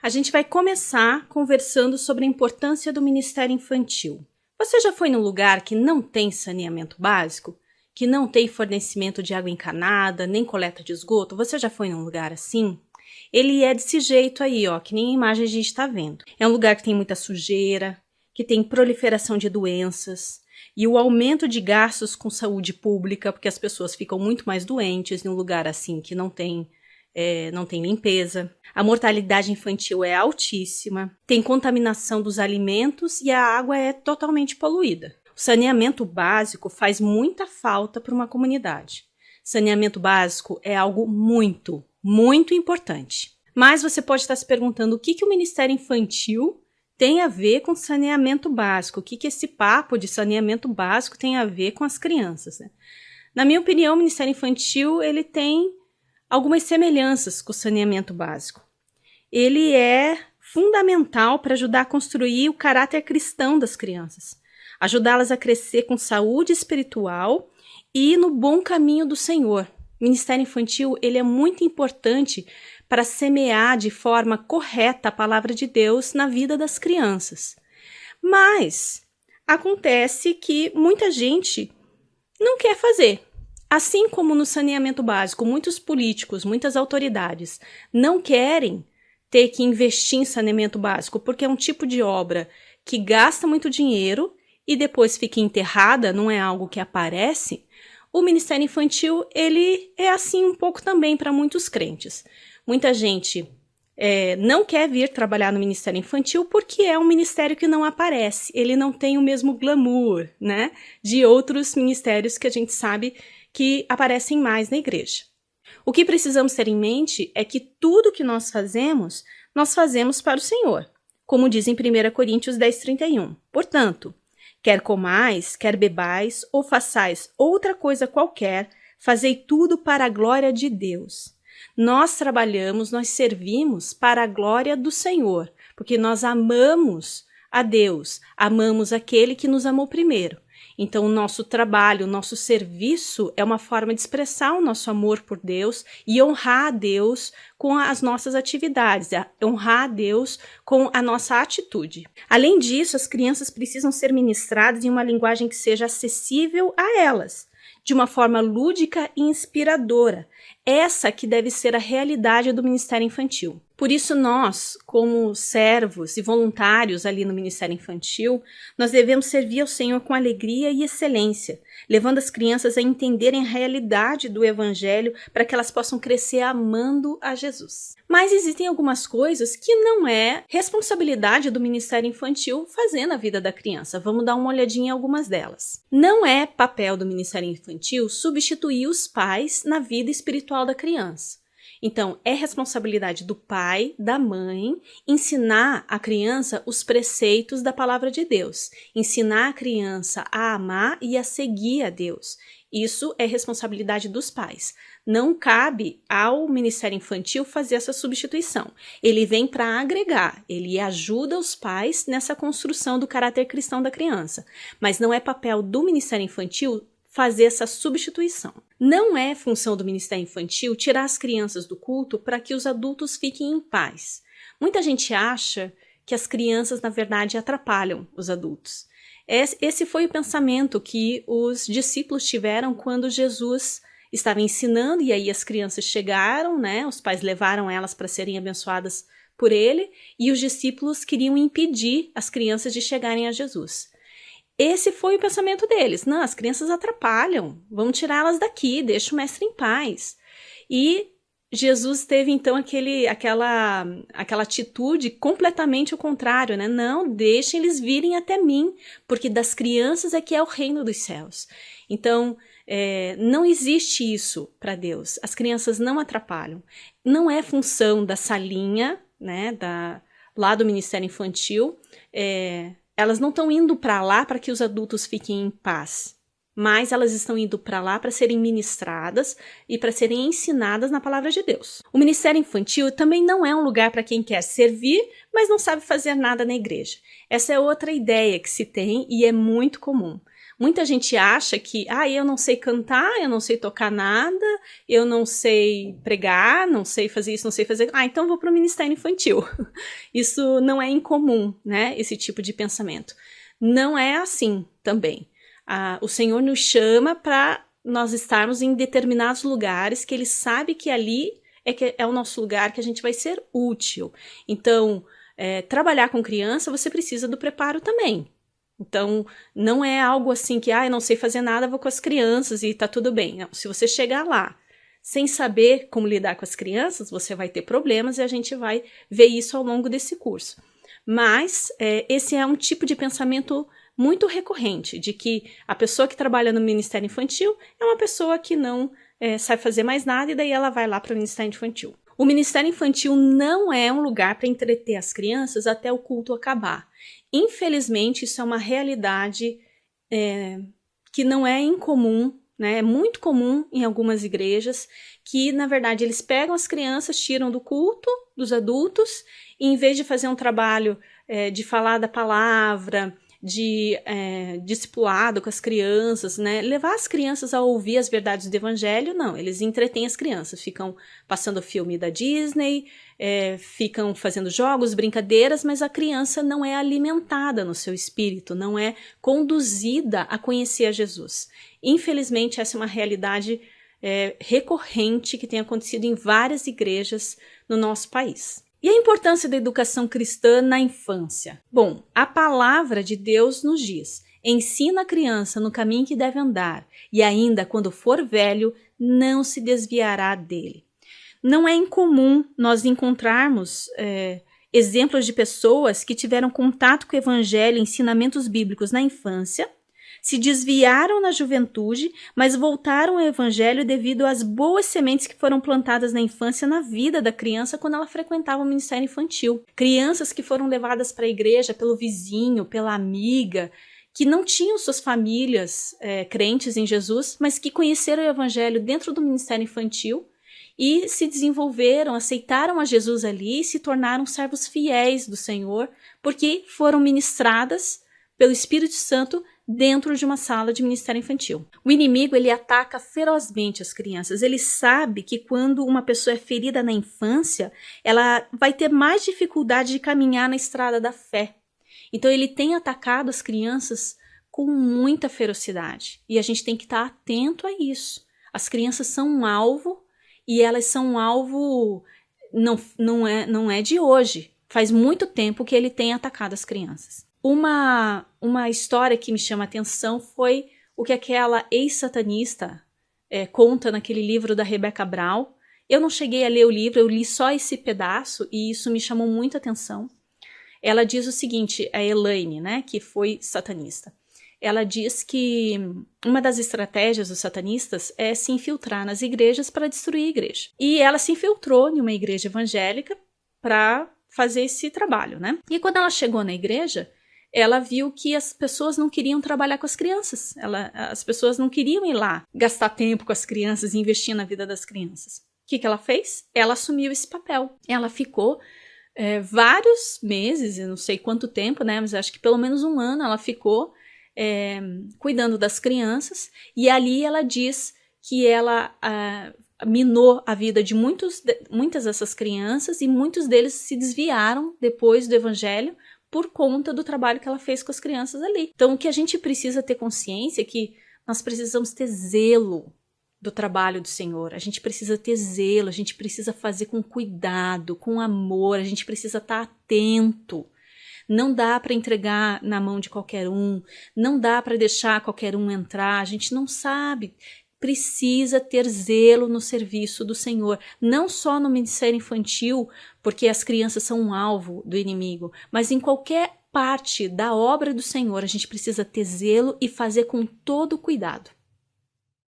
A gente vai começar conversando sobre a importância do Ministério Infantil. Você já foi num lugar que não tem saneamento básico? Que não tem fornecimento de água encanada, nem coleta de esgoto? Você já foi num lugar assim? Ele é desse jeito aí, ó, que nem a imagem a gente está vendo. É um lugar que tem muita sujeira, que tem proliferação de doenças e o aumento de gastos com saúde pública, porque as pessoas ficam muito mais doentes em um lugar assim que não tem limpeza. A mortalidade infantil é altíssima, tem contaminação dos alimentos e a água é totalmente poluída. O saneamento básico faz muita falta para uma comunidade. Saneamento básico é algo muito, muito importante. Mas você pode estar se perguntando o que o Ministério Infantil tem a ver com saneamento básico, o que esse papo de saneamento básico tem a ver com as crianças, né? Na minha opinião, o Ministério Infantil ele tem algumas semelhanças com o saneamento básico. Ele é fundamental para ajudar a construir o caráter cristão das crianças, ajudá-las a crescer com saúde espiritual e no bom caminho do Senhor. O Ministério Infantil ele é muito importante para semear de forma correta a palavra de Deus na vida das crianças. Mas acontece que muita gente não quer fazer. Assim como no saneamento básico, muitos políticos, muitas autoridades não querem ter que investir em saneamento básico porque é um tipo de obra que gasta muito dinheiro e depois fica enterrada, não é algo que aparece. O Ministério Infantil ele é assim um pouco também para muitos crentes. Muita gente não quer vir trabalhar no Ministério Infantil porque é um ministério que não aparece. Ele não tem o mesmo glamour, né, de outros ministérios que a gente sabe que aparecem mais na igreja. O que precisamos ter em mente é que tudo que nós fazemos para o Senhor, como diz em 1 Coríntios 10:31. Portanto, quer comais, quer bebais, ou façais outra coisa qualquer, fazei tudo para a glória de Deus. Nós trabalhamos, nós servimos para a glória do Senhor, porque nós amamos a Deus, amamos aquele que nos amou primeiro. Então, o nosso trabalho, o nosso serviço é uma forma de expressar o nosso amor por Deus e honrar a Deus com as nossas atividades, honrar a Deus com a nossa atitude. Além disso, as crianças precisam ser ministradas em uma linguagem que seja acessível a elas, de uma forma lúdica e inspiradora. Essa que deve ser a realidade do Ministério Infantil. Por isso nós, como servos e voluntários ali no Ministério Infantil, nós devemos servir ao Senhor com alegria e excelência, levando as crianças a entenderem a realidade do Evangelho para que elas possam crescer amando a Jesus. Mas existem algumas coisas que não é responsabilidade do Ministério Infantil fazer na vida da criança. Vamos dar uma olhadinha em algumas delas. Não é papel do Ministério Infantil substituir os pais na vida espiritual da criança. Então, é responsabilidade do pai, da mãe, ensinar a criança os preceitos da palavra de Deus, ensinar a criança a amar e a seguir a Deus. Isso é responsabilidade dos pais. Não cabe ao Ministério Infantil fazer essa substituição. Ele vem para agregar, ele ajuda os pais nessa construção do caráter cristão da criança. Mas não é papel do Ministério Infantil fazer essa substituição. Não é função do Ministério Infantil tirar as crianças do culto para que os adultos fiquem em paz. Muita gente acha que as crianças, na verdade, atrapalham os adultos. Esse foi o pensamento que os discípulos tiveram quando Jesus estava ensinando, e aí as crianças chegaram, né? Os pais levaram elas para serem abençoadas por ele, e os discípulos queriam impedir as crianças de chegarem a Jesus. Esse foi o pensamento deles. Não, as crianças atrapalham, vamos tirá-las daqui, deixa o mestre em paz. E Jesus teve então aquela atitude completamente ao contrário, né? Não, deixem eles virem até mim, porque das crianças é que é o reino dos céus. Então, não existe isso para Deus. As crianças não atrapalham. Não é função da salinha, né? Lá do Ministério Infantil, elas não estão indo para lá para que os adultos fiquem em paz, mas elas estão indo para lá para serem ministradas e para serem ensinadas na palavra de Deus. O Ministério Infantil também não é um lugar para quem quer servir, mas não sabe fazer nada na igreja. Essa é outra ideia que se tem e é muito comum. Muita gente acha que, eu não sei cantar, eu não sei tocar nada, eu não sei pregar, não sei fazer isso, não sei fazer... então vou para o ministério infantil. Isso não é incomum, né? Esse tipo de pensamento. Não é assim também. O Senhor nos chama para nós estarmos em determinados lugares que Ele sabe que ali é o nosso lugar, que a gente vai ser útil. Então, trabalhar com criança, você precisa do preparo também. Então, não é algo assim que, eu não sei fazer nada, vou com as crianças e tá tudo bem. Não, se você chegar lá sem saber como lidar com as crianças, você vai ter problemas e a gente vai ver isso ao longo desse curso. Mas esse é um tipo de pensamento muito recorrente, de que a pessoa que trabalha no Ministério Infantil é uma pessoa que não sabe fazer mais nada e daí ela vai lá para o Ministério Infantil. O Ministério Infantil não é um lugar para entreter as crianças até o culto acabar. Infelizmente, isso é uma realidade que não é incomum, né? É muito comum em algumas igrejas, que, na verdade, eles pegam as crianças, tiram do culto dos adultos, e em vez de fazer um trabalho de falar da palavra, de discipulado com as crianças, né? Levar as crianças a ouvir as verdades do evangelho, não, eles entretêm as crianças, ficam passando filme da Disney, ficam fazendo jogos, brincadeiras, mas a criança não é alimentada no seu espírito, não é conduzida a conhecer a Jesus. Infelizmente, essa é uma realidade recorrente que tem acontecido em várias igrejas no nosso país. E a importância da educação cristã na infância? Bom, a palavra de Deus nos diz: ensina a criança no caminho que deve andar, e ainda quando for velho, não se desviará dele. Não é incomum nós encontrarmos exemplos de pessoas que tiveram contato com o evangelho e ensinamentos bíblicos na infância, se desviaram na juventude, mas voltaram ao evangelho devido às boas sementes que foram plantadas na infância na vida da criança quando ela frequentava o ministério infantil. Crianças que foram levadas para a igreja pelo vizinho, pela amiga, que não tinham suas famílias crentes em Jesus, mas que conheceram o evangelho dentro do ministério infantil e se desenvolveram, aceitaram a Jesus ali e se tornaram servos fiéis do Senhor, porque foram ministradas pelo Espírito Santo dentro de uma sala de ministério infantil. O inimigo, ele ataca ferozmente as crianças. Ele sabe que quando uma pessoa é ferida na infância, ela vai ter mais dificuldade de caminhar na estrada da fé. Então ele tem atacado as crianças com muita ferocidade. E a gente tem que estar atento a isso. As crianças são um alvo e elas são um alvo não é de hoje. Faz muito tempo que ele tem atacado as crianças. Uma história que me chama a atenção foi o que aquela ex-satanista conta naquele livro da Rebecca Brown. Eu não cheguei a ler o livro, eu li só esse pedaço e isso me chamou muita atenção. Ela diz o seguinte, a Elaine, né, que foi satanista. Ela diz que uma das estratégias dos satanistas é se infiltrar nas igrejas para destruir a igreja. E ela se infiltrou em uma igreja evangélica para fazer esse trabalho, né? E quando ela chegou na igreja, ela viu que as pessoas não queriam trabalhar com as crianças. As pessoas não queriam ir lá gastar tempo com as crianças e investir na vida das crianças. O que ela fez? Ela assumiu esse papel. Ela ficou vários meses, eu não sei quanto tempo, né? Mas acho que pelo menos um ano ela ficou cuidando das crianças. E ali ela diz que ela minou a vida de muitas dessas crianças e muitos deles se desviaram depois do evangelho por conta do trabalho que ela fez com as crianças ali. Então, o que a gente precisa ter consciência é que nós precisamos ter zelo do trabalho do Senhor. A gente precisa ter zelo, a gente precisa fazer com cuidado, com amor, a gente precisa estar atento. Não dá para entregar na mão de qualquer um, não dá para deixar qualquer um entrar, a gente não sabe. Precisa ter zelo no serviço do Senhor, não só no ministério infantil, porque as crianças são um alvo do inimigo, mas em qualquer parte da obra do Senhor, a gente precisa ter zelo e fazer com todo cuidado.